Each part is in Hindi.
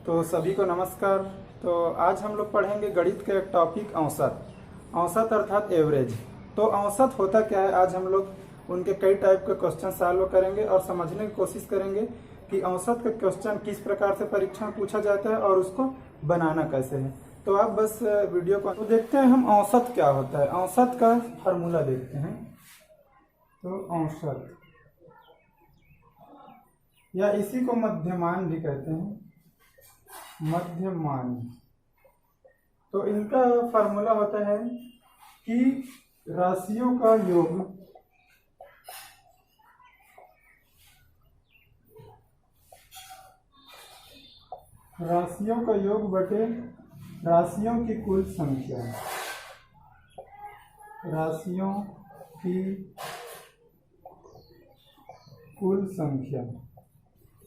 तो सभी को नमस्कार। तो आज हम लोग पढ़ेंगे गणित का एक टॉपिक औसत। औसत अर्थात एवरेज। तो औसत होता क्या है, आज हम लोग उनके कई टाइप के क्वेश्चन सॉल्व करेंगे और समझने की कोशिश करेंगे कि औसत का क्वेश्चन किस प्रकार से परीक्षा में पूछा जाता है और उसको बनाना कैसे है। तो आप बस वीडियो को तो देखते हैं हम औसत क्या होता है। औसत का फार्मूला देखते हैं। तो औसत या इसी को मध्यमान भी कहते हैं, मध्यमान। तो इनका फार्मूला होता है कि राशियों का योग बटे राशियों की कुल संख्या। राशियों की कुल संख्या।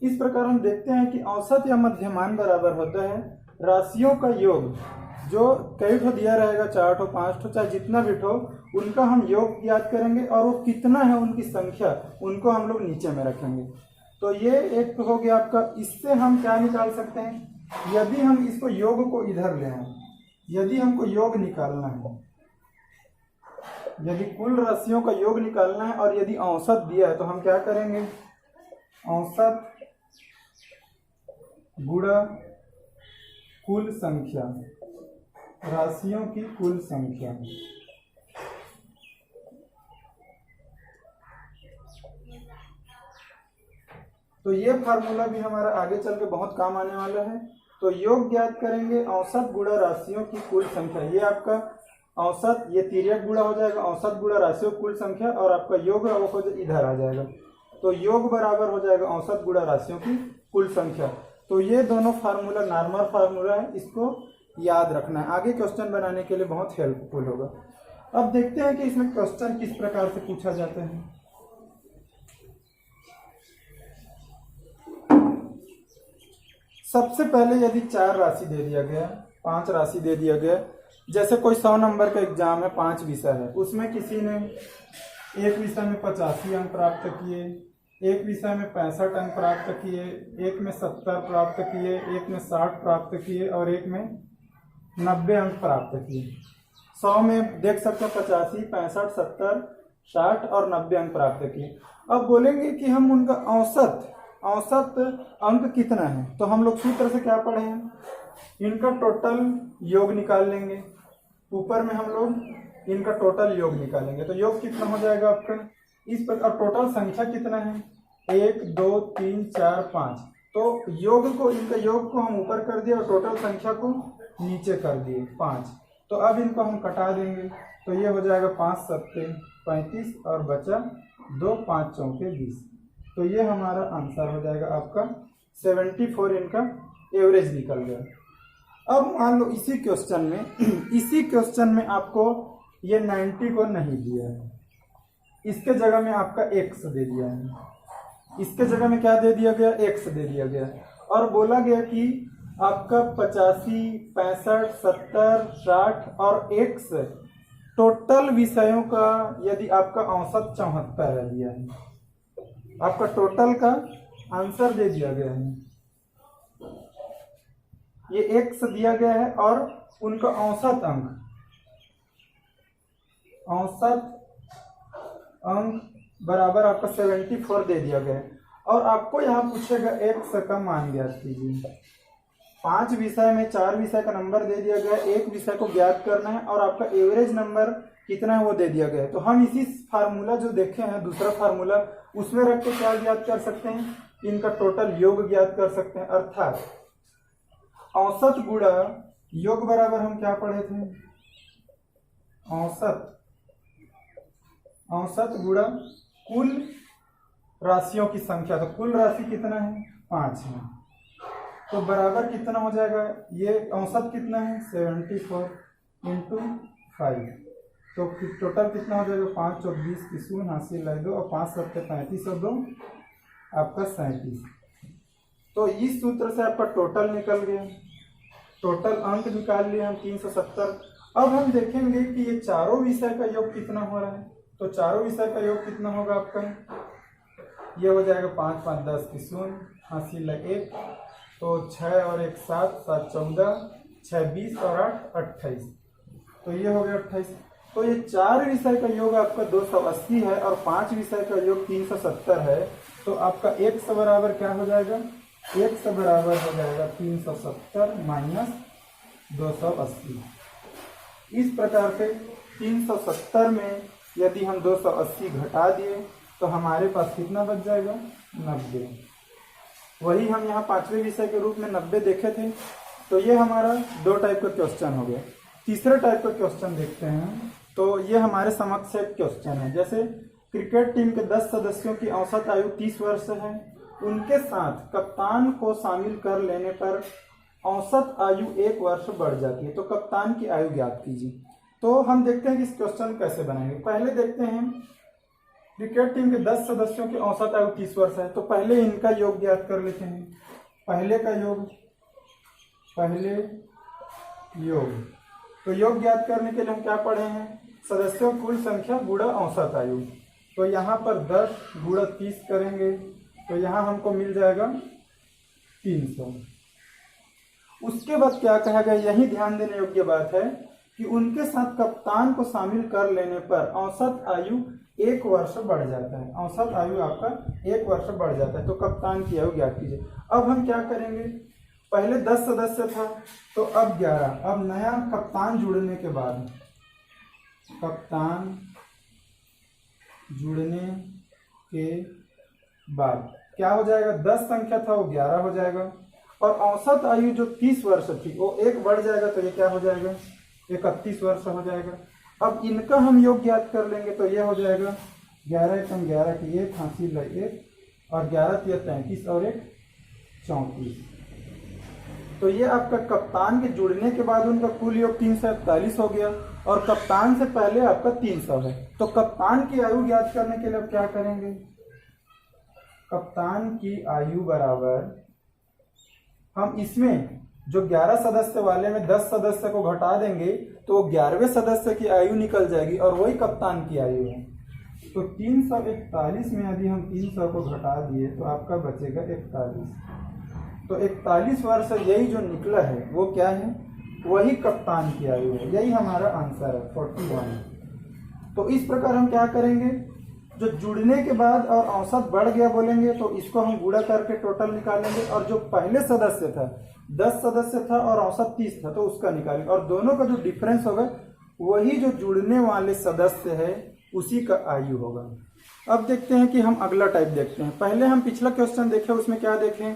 इस प्रकार हम देखते हैं कि औसत या मध्यमान बराबर होता है राशियों का योग, जो कई ठो दिया रहेगा, 4 ठो 5 ठो चाहे जितना भी ठो, उनका हम योग याद करेंगे और वो कितना है उनकी संख्या, उनको हम लोग नीचे में रखेंगे। तो ये एक हो गया आपका। इससे हम क्या निकाल सकते हैं, यदि हम इसको योग को इधर ले आए, यदि हमको योग निकालना है, यदि कुल राशियों का योग निकालना है और यदि औसत दिया है, तो हम क्या करेंगे, औसत गुणा कुल संख्या, राशियों की कुल संख्या। तो ये फार्मूला भी हमारा आगे चल के बहुत काम आने वाला है। तो योग ज्ञात करेंगे औसत गुणा राशियों की कुल संख्या। ये आपका औसत, ये तिर्यक गुणा हो जाएगा, औसत गुणा राशियों की कुल संख्या, और आपका योग वो इधर आ जाएगा। तो योग बराबर हो जाएगा औसत गुणा राशियों की कुल संख्या। तो ये दोनों फार्मूला नॉर्मल फार्मूला है, इसको याद रखना है, आगे क्वेश्चन बनाने के लिए बहुत हेल्पफुल होगा। अब देखते हैं कि इसमें क्वेश्चन किस प्रकार से पूछा जाता है। सबसे पहले यदि 4 राशि दे दिया गया, 5 राशि दे दिया गया, जैसे कोई 100 नंबर का एग्जाम है, 5 विषय है, उसमें किसी ने एक विषय में 85 अंक प्राप्त किए, एक विषय में 65 अंक प्राप्त किए, एक में 70 प्राप्त किए, एक में 60 प्राप्त किए और एक में 90 अंक प्राप्त किए। 100 में देख सकते हैं 85, 65, 70, 60 और 90 अंक प्राप्त किए। अब बोलेंगे कि हम उनका औसत अंक कितना है, तो हम लोग सूत्र से क्या पढ़े हैं, इनका टोटल योग निकाल लेंगे। ऊपर में हम लोग इनका टोटल योग निकालेंगे, तो योग कितना हो जाएगा आपका इस प्रकार। टोटल संख्या कितना है, 1 2 3 4 5। तो योग को, इनका योग को हम ऊपर कर दिए और टोटल संख्या को नीचे कर दिए 5। तो अब इनको हम कटा देंगे, तो ये हो जाएगा 5 7 35 और बचा 2 5 4 20। तो ये हमारा आंसर हो जाएगा आपका 74। इनका एवरेज निकल गया। अब मान लो इसी क्वेश्चन में आपको ये 90 को नहीं दिया है, इसके जगह में आपका x दे दिया है। इसके जगह में क्या दे दिया गया, x दे दिया गया, और बोला गया कि आपका 85 65 70 60 और x टोटल विषयों का यदि आपका औसत 74 दिया है, आपका टोटल का आंसर दे दिया गया है, ये x दिया गया है और उनका औसत अंक बराबर आपका 74 दे दिया गया है। और आपको यहाँ पूछेगा x का मान ज्ञात कीजिए। 5 विषय में 4 विषय का नंबर दे दिया गया, एक विषय को ज्ञात करना है और आपका एवरेज नंबर कितना है वो दे दिया गया है। तो हम इसी फार्मूला जो देखे हैं, दूसरा फार्मूला, उसमें रख के क्या ज्ञात कर सकते हैं, इनका टोटल योग ज्ञात कर सकते हैं। अर्थात औसत गुणा योग बराबर हम क्या पढ़े थे, औसत गुणा कुल राशियों की संख्या। तो कुल राशि कितना है, 5 है, तो बराबर कितना हो जाएगा, ये औसत कितना है 74 इंटू 5। तो टोटल कितना हो जाएगा, 5 और 20 की शून्य हासिल लाई 2 और 5 7 35 और 2 आपका 37। तो इस सूत्र से आपका टोटल निकल गया, टोटल अंक निकाल लिए हम 370। अब हम देखेंगे कि ये चारों विषय का योग कितना हो रहा है। तो चारों विषय का योग कितना होगा आपका, ये हो जाएगा 5 5 10 की शून्य हासिल 1 तो 6 और 1 7, 7 14, 6 20 और 8 28। तो ये हो गया 28। तो ये 4 विषय का योग आपका 280 है और 5 विषय का योग 370 है। तो आपका x बराबर क्या हो जाएगा? x बराबर हो जाएगा 370 माइनस 280। इस प्रकार से 370 में यदि हम 280 घटा दिए तो हमारे पास कितना बच जाएगा? 90। वही हम यहाँ 5वें विषय के रूप में 90 देखे थे। तो ये हमारा 2 टाइप का क्वेश्चन हो गया। तीसरे टाइप का क्वेश्चन देखते हैं। तो ये हमारे समक्ष एक क्वेश्चन है, जैसे क्रिकेट टीम के 10 सदस्यों की औसत आयु 30 वर्ष है। उनके साथ कप्तान को शामिल कर लेने पर औसत आयु 1 वर्ष बढ़ जाती है। तो कप्तान की आयु ज्ञात कीजिए। तो हम देखते हैं कि इस क्वेश्चन कैसे बनाएंगे। पहले देखते हैं क्रिकेट टीम के 10 सदस्यों की औसत आयु 30 वर्ष है। तो पहले इनका योग ज्ञात कर लेते हैं। पहले योग। तो योग ज्ञात करने के लिए हम क्या पढ़े हैं? सदस्यों कुल संख्या गुणा औसत आयु। तो यहाँ पर 10 गुणा 30 करेंगे तो यहाँ हमको मिल जाएगा 300। उसके बाद क्या कहा गया, यही ध्यान देने योग्य बात है कि उनके साथ कप्तान को शामिल कर लेने पर औसत आयु 1 वर्ष बढ़ जाता है। औसत आयु आपका 1 वर्ष बढ़ जाता है। तो कप्तान की आयु ज्ञात कीजिए। अब हम क्या करेंगे, पहले 10 सदस्य था तो अब 11। अब नया कप्तान जुड़ने के बाद, क्या हो जाएगा? 10 संख्या था वो 11 हो जाएगा और औसत आयु जो 30 वर्ष थी वो 1 बढ़ जाएगा। तो ये क्या हो जाएगा? 31 वर्ष हो जाएगा। अब इनका हम योग ज्ञात कर लेंगे तो ये हो जाएगा 11 कम 11 की 1 हासिल 1 और 11 तिया 33 और 1 34। तो ये आपका कप्तान के जुड़ने के बाद उनका कुल योग 341 हो गया और कप्तान से पहले आपका 300 है। तो कप्तान की आयु ज्ञात करने के लिए अब क्या करेंगे? कप्तान की आयु बराबर, हम इसमें जो 11 सदस्य वाले में 10 सदस्य को घटा देंगे तो 11वें सदस्य की आयु निकल जाएगी और वही कप्तान की आयु है। तो 341 में यदि हम 300 को घटा दिए तो आपका बचेगा 41। तो 41 वर्ष यही जो निकला है वो क्या है? वही कप्तान की आयु है। यही हमारा आंसर है 41। तो इस प्रकार हम क्या करेंगे, जो जुड़ने के बाद और औसत बढ़ गया बोलेंगे तो इसको हम गुणा करके टोटल निकालेंगे और जो पहले सदस्य था 10 सदस्य था और औसत 30 था तो उसका निकालेंगे और दोनों का जो डिफरेंस होगा वही जो जुड़ने वाले सदस्य है उसी का आयु होगा। अब देखते हैं कि हम अगला टाइप देखते हैं। पहले हम पिछला क्वेश्चन देखे, उसमें क्या देखें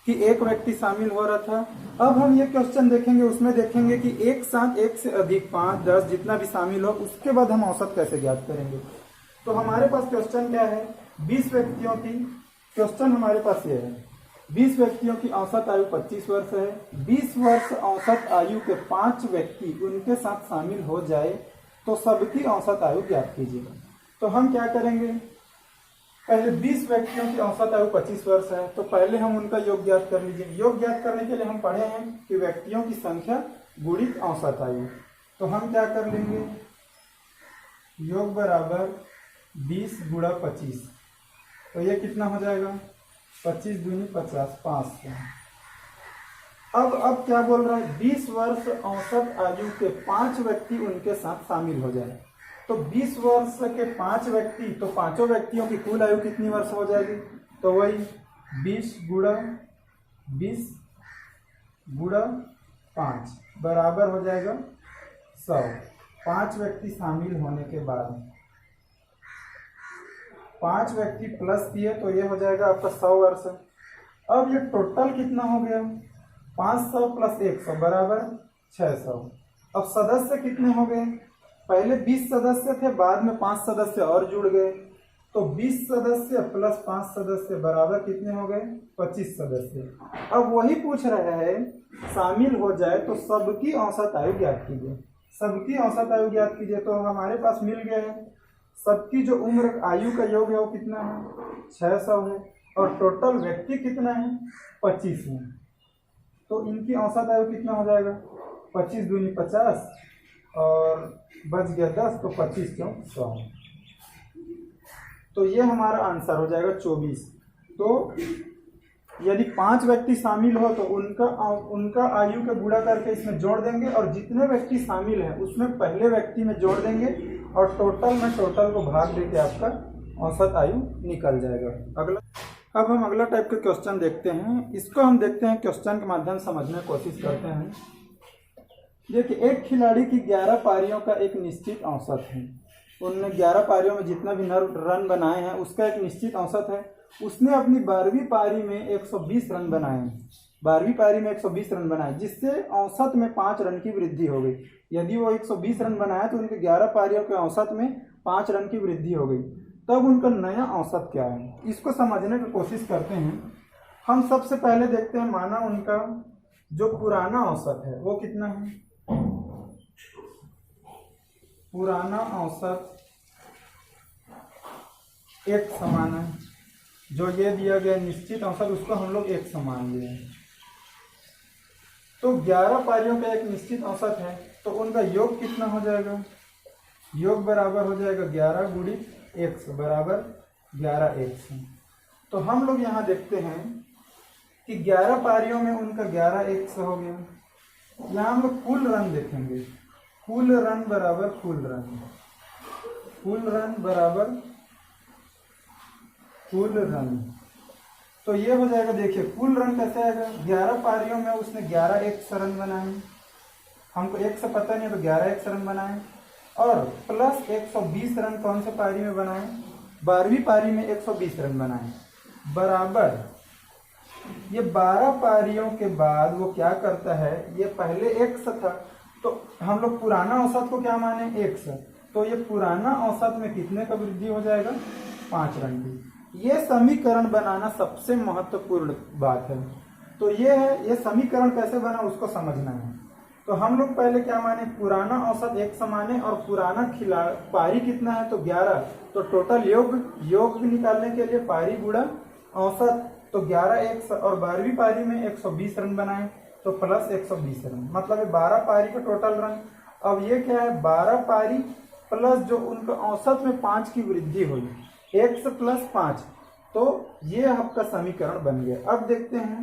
कि एक व्यक्ति शामिल हो रहा था। अब हम ये क्वेश्चन देखेंगे, उसमें देखेंगे कि एक साथ एक से अधिक 5 10 जितना भी शामिल हो उसके बाद हम औसत कैसे ज्ञात करेंगे। तो हमारे पास क्वेश्चन क्या है, 20 व्यक्तियों की, क्वेश्चन हमारे पास ये है 20 व्यक्तियों की औसत आयु 25 वर्ष है। 20 वर्ष औसत आयु के 5 व्यक्ति उनके साथ शामिल हो जाए तो सबकी औसत आयु ज्ञात कीजिए। तो हम क्या करेंगे, पहले 20 व्यक्तियों की औसत आयु 25 वर्ष है तो पहले हम उनका योग ज्ञात कर लीजिए। योग ज्ञात करने के लिए हम पढ़े हैं कि व्यक्तियों की संख्या गुणित औसत आयु। तो हम क्या कर लेंगे, योग बराबर 20 गुणा 25। तो ये कितना हो जाएगा, 25 दूनी 50, 500। अब क्या बोल रहा है, 20 वर्ष औसत आयु के 5 व्यक्ति उनके साथ शामिल हो जाए। तो 20 वर्ष के 5 व्यक्ति, तो पांचों व्यक्तियों की कुल आयु कितनी वर्ष हो जाएगी, तो वही 20 गुणा 5 बराबर हो जाएगा 100। 5 व्यक्ति शामिल होने के बाद 5 व्यक्ति प्लस दिए तो ये हो जाएगा आपका 100 वर्ष। अब ये टोटल कितना हो गया, 500 प्लस 100 बराबर 600। अब सदस्य कितने हो गए, पहले 20 सदस्य थे, बाद में 5 सदस्य और जुड़ गए। तो 20 सदस्य प्लस 5 सदस्य बराबर कितने हो गए, 25 सदस्य। अब वही पूछ रहे हैं शामिल हो जाए तो सबकी औसत आयु ज्ञात कीजिए। सबकी औसत आयु ज्ञात कीजिए। तो हमारे पास मिल गया है सबकी जो उम्र आयु का योग है वो कितना है, 600 है और टोटल व्यक्ति कितना है, 25 है। तो इनकी औसत आयु कितना हो जाएगा, 25 दूनी 50 और बच गया 10, तो 25 क्यों 100। तो ये हमारा आंसर हो जाएगा 24। तो यदि 5 व्यक्ति शामिल हो तो उनका आयु का गुणा करके इसमें जोड़ देंगे, और जितने व्यक्ति शामिल हैं उसमें पहले व्यक्ति में जोड़ देंगे, और टोटल को भाग देके आपका औसत आयु निकल जाएगा। अब हम अगला टाइप का क्वेश्चन देखते हैं। इसको हम देखते हैं क्वेश्चन के माध्यम से समझने की कोशिश करते हैं। देखिए, एक खिलाड़ी की 11 पारियों का एक निश्चित औसत है। उनने 11 पारियों में जितना भी रन बनाए हैं उसका एक निश्चित औसत है। उसने अपनी 12वीं पारी में 120 रन बनाए, 12वीं पारी में 120 रन बनाए, जिससे औसत में 5 रन की वृद्धि हो गई। यदि वो 120 रन बनाया तो उनके 11 पारियों के औसत में 5 रन की वृद्धि हो गई। तब उनका नया औसत क्या है, इसको समझने की कोशिश करते हैं। हम सबसे पहले देखते हैं, माना उनका जो पुराना औसत है वो कितना है। पुराना औसत एक समान है, जो ये दिया गया निश्चित औसत उसको हम लोग एक समान लिए। तो 11 पारियों का एक निश्चित औसत है, तो उनका योग कितना हो जाएगा। योग बराबर हो जाएगा 11 गुणित 100 बराबर 11x। तो हम लोग यहाँ देखते हैं कि 11 पारियों में उनका 11x हो गया। यहाँ हम लोग कुल रन देखेंगे, कुल रन बराबर कुल रन, कुल रन बराबर कुल रन। तो ये हो जाएगा, देखिए कुल रन कैसे आएगा। 11 पारियों में उसने 11x रन बनाए, हमको एक से पता नहीं है तो 11x रन बनाए, और प्लस 120 रन कौन से पारी में बनाए, 12वीं पारी में 120 रन बनाए, बराबर ये 12 पारियों के बाद वो क्या करता है, ये पहले 100 था तो हम लोग पुराना औसत को क्या माने 100, तो ये पुराना औसत में कितने का वृद्धि हो जाएगा, 5 रन की। ये समीकरण बनाना सबसे महत्वपूर्ण बात है। तो ये है, ये समीकरण कैसे बना उसको समझना है। तो हम लोग पहले क्या माने, पुराना औसत 100 माने, और पुराना पारी कितना है तो 11, तो टोटल योग निकालने के लिए पारी गुणा औसत, तो 11x, और 12वीं पारी में 120 रन बनाए तो प्लस 120 रन, मतलब 12 पारी का टोटल रन। अब ये क्या है, 12 पारी प्लस जो उनका औसत में 5 की वृद्धि हुई, x प्लस 5, तो ये आपका समीकरण बन गया। अब देखते हैं,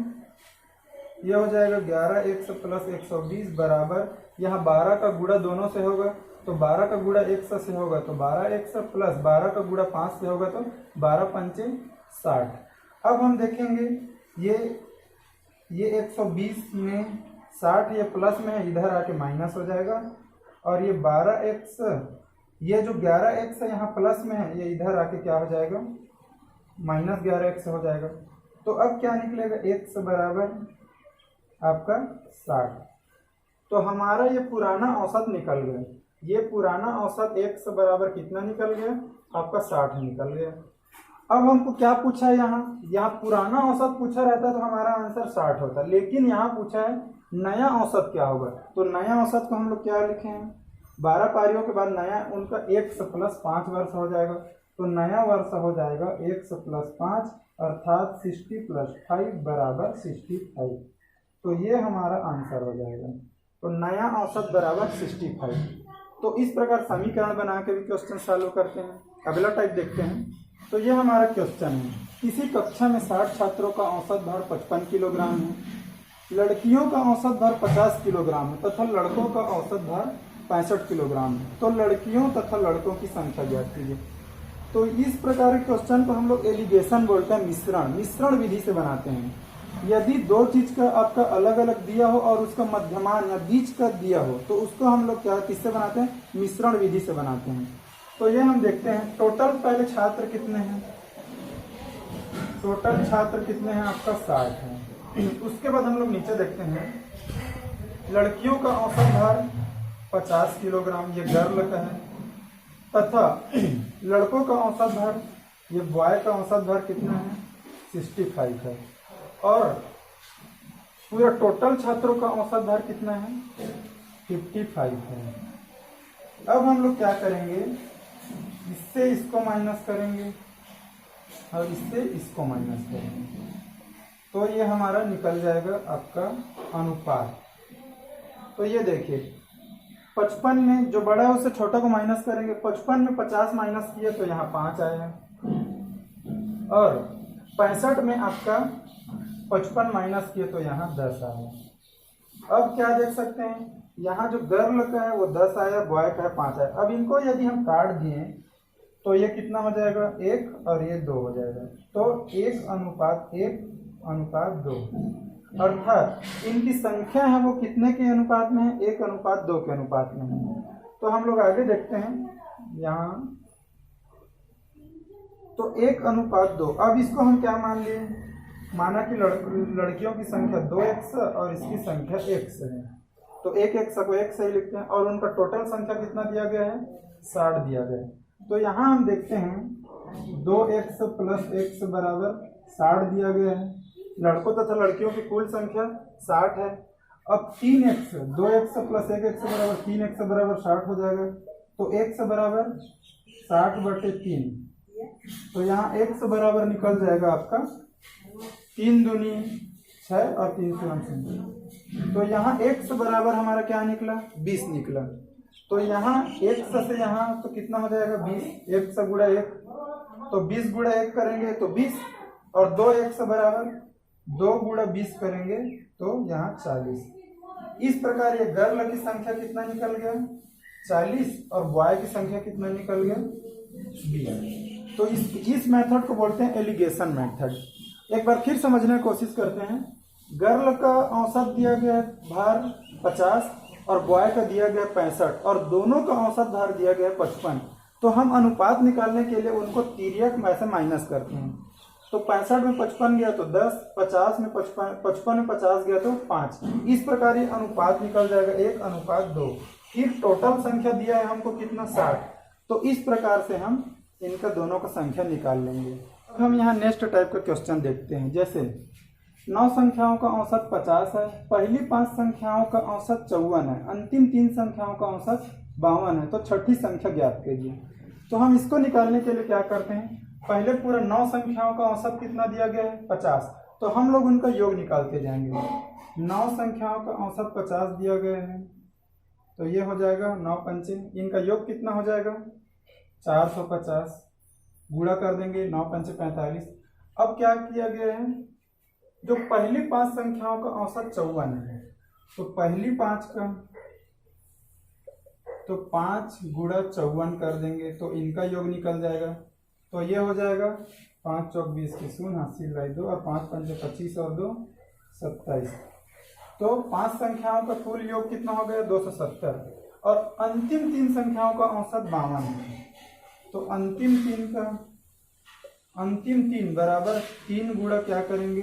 ये हो जाएगा 11x प्लस 120 बराबर, यहाँ 12 का गुणा दोनों से होगा तो 12 का गुणा 100 से होगा तो 12x प्लस 12 का गुणा 5 से होगा तो 12 पंचे 60। अब हम देखेंगे ये 120 में 60 ये प्लस में है, इधर आके माइनस हो जाएगा, और ये 12x, ये जो 11x है यहाँ प्लस में है, ये इधर आके क्या हो जाएगा, माइनस 11x हो जाएगा। तो अब क्या निकलेगा, x बराबर आपका 60। तो हमारा ये पुराना औसत निकल गया, ये पुराना औसत x बराबर कितना निकल गया, आपका 60 निकल गया। अब हमको क्या पूछा है, यहाँ पुराना औसत पूछा रहता तो हमारा आंसर 60 होता, लेकिन यहाँ पूछा है नया औसत क्या होगा। तो नया औसत को हम लोग क्या लिखे हैं, 12 पारियों के बाद नया उनका 1 प्लस 5 वर्ष हो जाएगा, तो नया वर्ष हो जाएगा 1 प्लस 5 अर्थात 60 प्लस 5 बराबर 65। तो ये हमारा आंसर हो जाएगा। तो नया औसत बराबर 65। तो इस प्रकार समीकरण बना के भी क्वेश्चन सॉल्व करते हैं। अगला टाइप देखते हैं। तो ये हमारा क्वेश्चन है, किसी कक्षा में 60 छात्रों का औसत भार 55 किलोग्राम है, लड़कियों का औसत भार 50 किलोग्राम है तथा लड़कों का औसत भार 65 किलोग्राम है। तो लड़कियों तथा लड़कों की संख्या ज्ञात कीजिए। तो इस प्रकार के क्वेश्चन को हम लोग एलिगेशन बोलते हैं, मिश्रण विधि से बनाते हैं। यदि दो चीज का आपका अलग अलग दिया हो और उसका मध्यमान या बीच का दिया हो तो उसको हम लोग क्या किससे बनाते हैं, मिश्रण विधि से बनाते हैं। तो ये हम देखते हैं, टोटल पहले छात्र कितने हैं, टोटल छात्र कितने हैं आपका 60 है। उसके बाद हम लोग नीचे देखते हैं, लड़कियों का औसत भार 50 किलोग्राम, ये गर्ल का है, तथा लड़कों का औसत भार, ये बॉय का औसत भार कितना है 65 है, और पूरा टोटल छात्रों का औसत भार कितना है 55 है। अब हम लोग क्या करेंगे, इससे इसको माइनस करेंगे और इससे इसको माइनस करेंगे, तो ये हमारा निकल जाएगा आपका अनुपात। तो ये देखिए 55 में जो बड़ा है उससे छोटा को माइनस करेंगे, 55 में 50 माइनस किए तो यहाँ 5 आया, और 65 में आपका 55 माइनस किए तो यहाँ 10 आया। अब क्या देख सकते हैं, यहाँ जो गर्ल का है वो 10 आया, बॉय का है 5 आया। अब इनको यदि हम काट दिए तो ये कितना हो जाएगा, 1 और ये 2 हो जाएगा। तो 1:1:2, अर्थात इनकी संख्या है वो कितने के अनुपात में है, 1:2 के अनुपात में है। तो हम लोग आगे देखते हैं यहाँ, तो 1:2। अब इसको हम क्या मान लिए, माना कि लड़कियों की संख्या 2x और इसकी संख्या x है, तो 1x को 1 से ही लिखते हैं। और उनका टोटल संख्या कितना दिया गया है, 60 दिया गया है। तो यहाँ हम देखते हैं 2x + x = 60 दिया गया है। लड़कों तथा लड़कियों की कुल संख्या 60 है। अब 3x, 2x + 1x = 3x = 60 हो जाएगा। तो x = 60/3। तो यहाँ x बराबर निकल जाएगा आपका 3 दूनी 6 और 3 से 9। तो यहाँ x बराबर हमारा क्या निकला, 20 निकला। तो यहाँ x से यहाँ तो कितना हो जाएगा, 20। 1 से गुणा 1, तो 20 गुणा 1 करेंगे तो 20, और 2x बराबर 2 गुणा 20 करेंगे तो यहाँ 40। इस प्रकार ये गर्ल की संख्या कितना निकल गया, 40, और बॉय की संख्या कितना निकल गया, 20। तो इस मेथड को बोलते हैं एलिगेशन मेथड। एक बार फिर समझने की कोशिश करते हैं। गर्ल का औसत दिया गया भार 50 और बॉय का दिया गया 65, और दोनों का औसत भार दिया गया 55। तो हम अनुपात निकालने के लिए उनको तिर्यक में से माइनस करते हैं। तो 65 में 55 गया तो 10, 50 में 55 में 50 गया तो 5। इस प्रकार ये अनुपात निकल जाएगा 1:2। फिर टोटल संख्या दिया है हमको कितना, 60। तो इस प्रकार से हम इनका दोनों का संख्या निकाल लेंगे। अब हम यहाँ नेक्स्ट टाइप का क्वेश्चन देखते हैं। जैसे 9 संख्याओं का औसत 50 है, पहली 5 संख्याओं का औसत 54 है, अंतिम 3 संख्याओं का औसत 52 है, तो छठी संख्या ज्ञात कीजिए। तो हम इसको निकालने के लिए क्या करते हैं, पहले पूरा 9 संख्याओं का औसत कितना दिया गया है, 50। तो हम लोग उनका योग निकालते जाएंगे। 9 संख्याओं का औसत 50 दिया गया है, तो ये हो जाएगा 9 पंचे, इनका योग कितना हो जाएगा, 450। गुणा कर देंगे, 9 पंचे 45। अब क्या किया गया है, जो पहली 5 संख्याओं का औसत 54 है, तो पहली 5 का तो 5 गुणा 54 कर देंगे तो इनका योग निकल जाएगा। तो ये हो जाएगा 5 चौक 20 की शून्य, हासिल लाई 2, और 5 पंचे 25 और 2 27। तो 5 संख्याओं का कुल योग कितना हो गया, 270। और अंतिम 3 संख्याओं का औसत 52 है। तो अंतिम 3 बराबर 3 गुणा क्या करेंगे,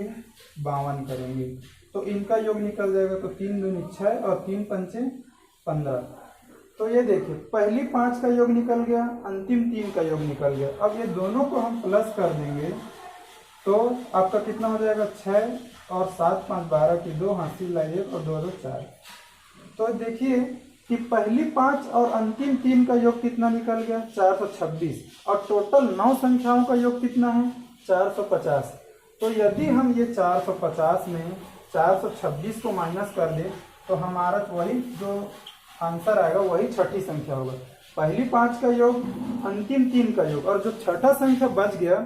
52 करेंगे। तो इनका योग निकल जाएगा। तो 3 दूनी 6 और 3 पंचे 15। तो ये देखिए, पहली 5 का योग निकल गया, अंतिम 3 का योग निकल गया। अब ये दोनों को हम प्लस कर देंगे तो आपका कितना हो जाएगा, 6 और 7 5 12 की 2, हासिल लाई 1 और 2 2 4। तो देखिए कि पहली 5 और अंतिम 3 का योग कितना निकल गया, 426, और टोटल 9 संख्याओं का योग कितना है, 450। तो यदि हम ये 450 में 426 को माइनस कर दें तो हमारा वही जो आंसर आएगा वही छठी संख्या होगा। पहली 5 का योग, अंतिम 3 का योग, और जो छठा संख्या बच गया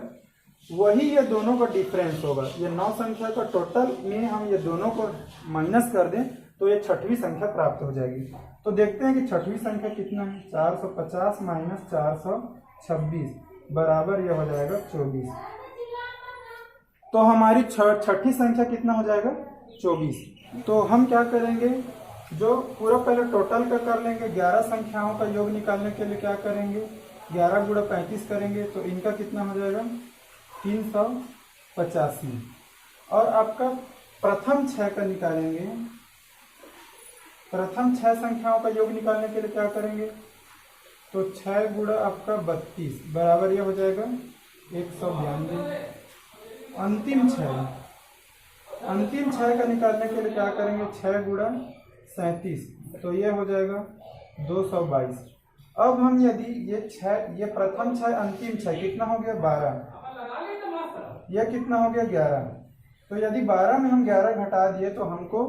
वही ये दोनों का डिफरेंस होगा। ये 9 संख्या का टोटल में हम ये दोनों को माइनस कर दें तो ये छठवीं संख्या प्राप्त हो जाएगी। तो देखते हैं कि छठवीं संख्या कितना है, 450 माइनस 426 बराबर ये हो जाएगा 24। तो हमारी छठी संख्या कितना हो जाएगा, 24। तो हम क्या करेंगे, जो पूरा पहले टोटल का कर लेंगे। 11 संख्याओं का योग निकालने के लिए क्या करेंगे, 11 गुणा 35 करेंगे तो इनका कितना हो जाएगा, 385। और आपका प्रथम 6 का निकालेंगे। प्रथम 6 संख्याओं का योग निकालने के लिए क्या करेंगे, तो 6 गुणा आपका 32 बराबर ये हो जाएगा 192। अंतिम 6 का निकालने के लिए क्या करेंगे, 6 गुणा 37 तो ये हो जाएगा 222। अब हम यदि ये प्रथम 6 अंतिम 6 कितना हो गया, 12, यह कितना हो गया, 11। तो यदि 12 में हम 11 घटा दिए तो हमको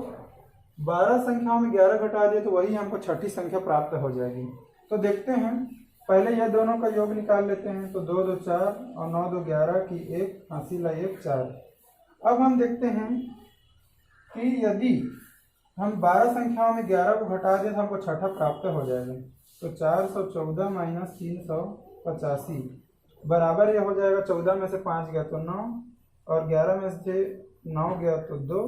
12 संख्याओं में 11 घटा दिए तो वही हमको छठी संख्या प्राप्त हो जाएगी। तो देखते हैं, पहले यह दोनों का योग निकाल लेते हैं। तो 2 2 4 और 9 2 11 की 1, हासिल 1 4। अब हम देखते हैं कि यदि हम 12 संख्याओं में 11 को घटा दें तो हमको छठा प्राप्त हो जाएगा। तो 414 माइनस 385 बराबर ये हो जाएगा, 14 में से 5 गया तो 9 और 11 में से 9 गया तो 2।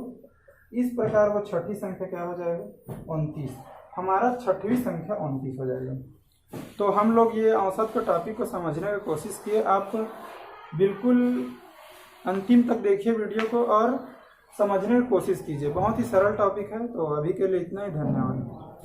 इस प्रकार वो छठी संख्या क्या हो जाएगा, 29। हमारा छठवीं संख्या 29 हो जाएगा। तो हम लोग ये औसत के टॉपिक को समझने की कोशिश किए। आप बिल्कुल अंतिम तक देखिए वीडियो को और समझने की कोशिश कीजिए। बहुत ही सरल टॉपिक है। तो अभी के लिए इतना ही, धन्यवाद।